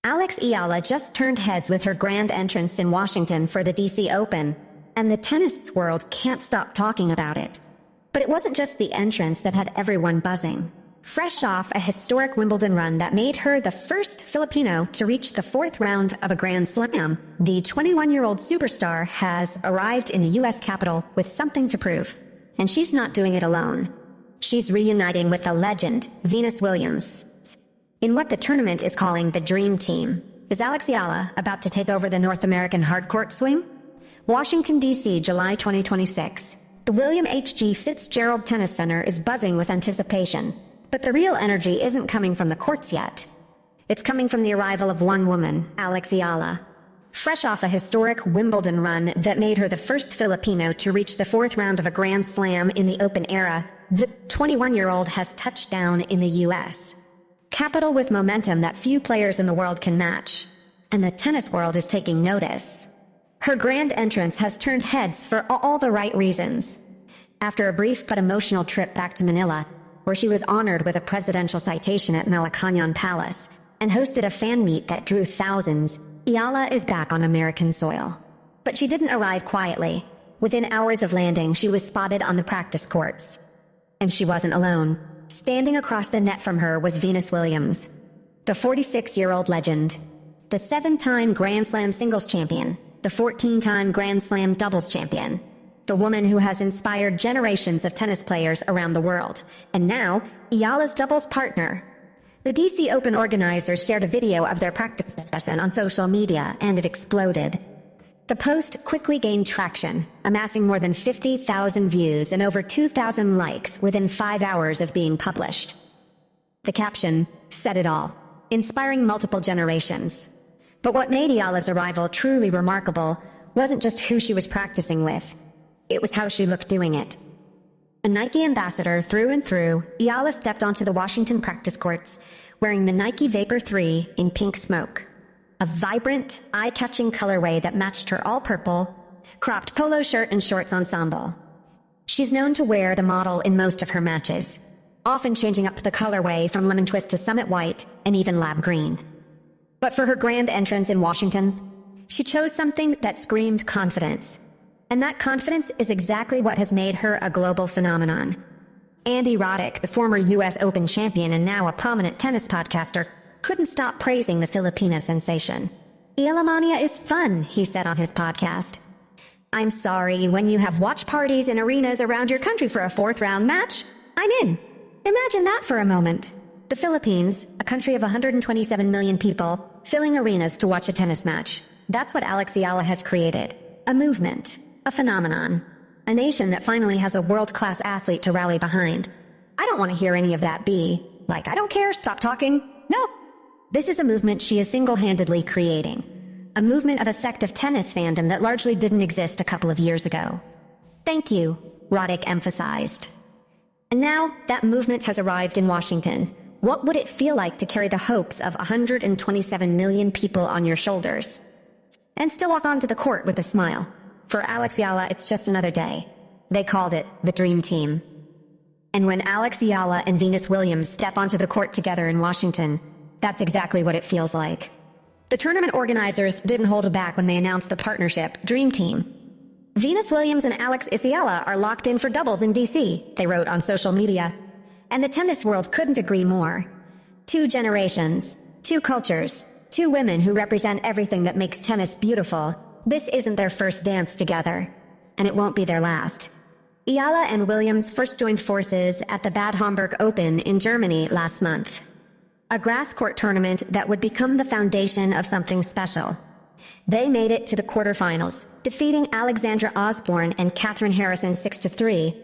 Eala just turned heads with her grand entrance in Washington for the DC Open, and the tennis world can't stop talking about it. But it wasn't just the entrance that had everyone buzzing. Fresh off a historic Wimbledon run that made her the first Filipino to reach the fourth round of a Grand Slam, the 21-year-old superstar has arrived in the U.S. Capitol with something to prove. And she's not doing it alone. She's reuniting with the legend, Venus Williams. In what the tournament is calling the Dream Team, is Eala about to take over the North American hardcourt swing? Washington, D.C., July 2026. The William H.G. Fitzgerald Tennis Center is buzzing with anticipation. But the real energy isn't coming from the courts yet. It's coming from the arrival of one woman, Eala. Fresh off a historic Wimbledon run that made her the first Filipino to reach the fourth round of a Grand Slam in the Open era, the 21-year-old has touched down in the U.S. Capital with momentum that few players in the world can match. And the tennis world is taking notice. Her grand entrance has turned heads for all the right reasons. After a brief but emotional trip back to Manila, where she was honored with a presidential citation at Malacañang Palace and hosted a fan meet that drew thousands, Eala is back on American soil. But she didn't arrive quietly. Within hours of landing, she was spotted on the practice courts. And she wasn't alone. Standing across the net from her was Venus Williams, the 46-year-old legend, the 7-time Grand Slam singles champion, the 14-time Grand Slam doubles champion, the woman who has inspired generations of tennis players around the world, and now, Eala's doubles partner. The DC Open organizers shared a video of their practice session on social media, and it exploded. The post quickly gained traction, amassing more than 50,000 views and over 2,000 likes within 5 hours of being published. The caption said it all, inspiring multiple generations. But what made Eala's arrival truly remarkable wasn't just who she was practicing with. It was how she looked doing it. A Nike ambassador through and through, Eala stepped onto the Washington practice courts wearing the Nike Vapor 3 in pink smoke. A vibrant, eye-catching colorway that matched her all-purple, cropped polo shirt and shorts ensemble. She's known to wear the model in most of her matches, often changing up the colorway from lemon twist to summit white and even lab green. But for her grand entrance in Washington, she chose something that screamed confidence. And that confidence is exactly what has made her a global phenomenon. Andy Roddick, the former U.S. Open champion and now a prominent tennis podcaster, couldn't stop praising the Filipina sensation. Eala Mania is fun, he said on his podcast. I'm sorry, when you have watch parties in arenas around your country for a fourth-round match, I'm in. Imagine that for a moment. The Philippines, a country of 127 million people, filling arenas to watch a tennis match. That's what Eala has created. A movement. A phenomenon. A nation that finally has a world-class athlete to rally behind. I don't want to hear any of that be like, I don't care, stop talking. No. This is a movement she is single-handedly creating. A movement of a sect of tennis fandom that largely didn't exist a couple of years ago. Thank you, Roddick emphasized. And now, that movement has arrived in Washington. What would it feel like to carry the hopes of 127 million people on your shoulders? And still walk onto the court with a smile. For Eala, it's just another day. They called it the Dream Team. And when Eala and Venus Williams step onto the court together in Washington, that's exactly what it feels like. The tournament organizers didn't hold back when they announced the partnership, Dream Team. Venus Williams and Eala are locked in for doubles in DC, they wrote on social media. And the tennis world couldn't agree more. 2 generations, 2 cultures, 2 women who represent everything that makes tennis beautiful. This isn't their first dance together, and it won't be their last. Eala and Williams first joined forces at the Bad Homburg Open in Germany last month. A grass court tournament that would become the foundation of something special. They made it to the quarterfinals, defeating Alexandra Osborne and Catherine Harrison 6-3,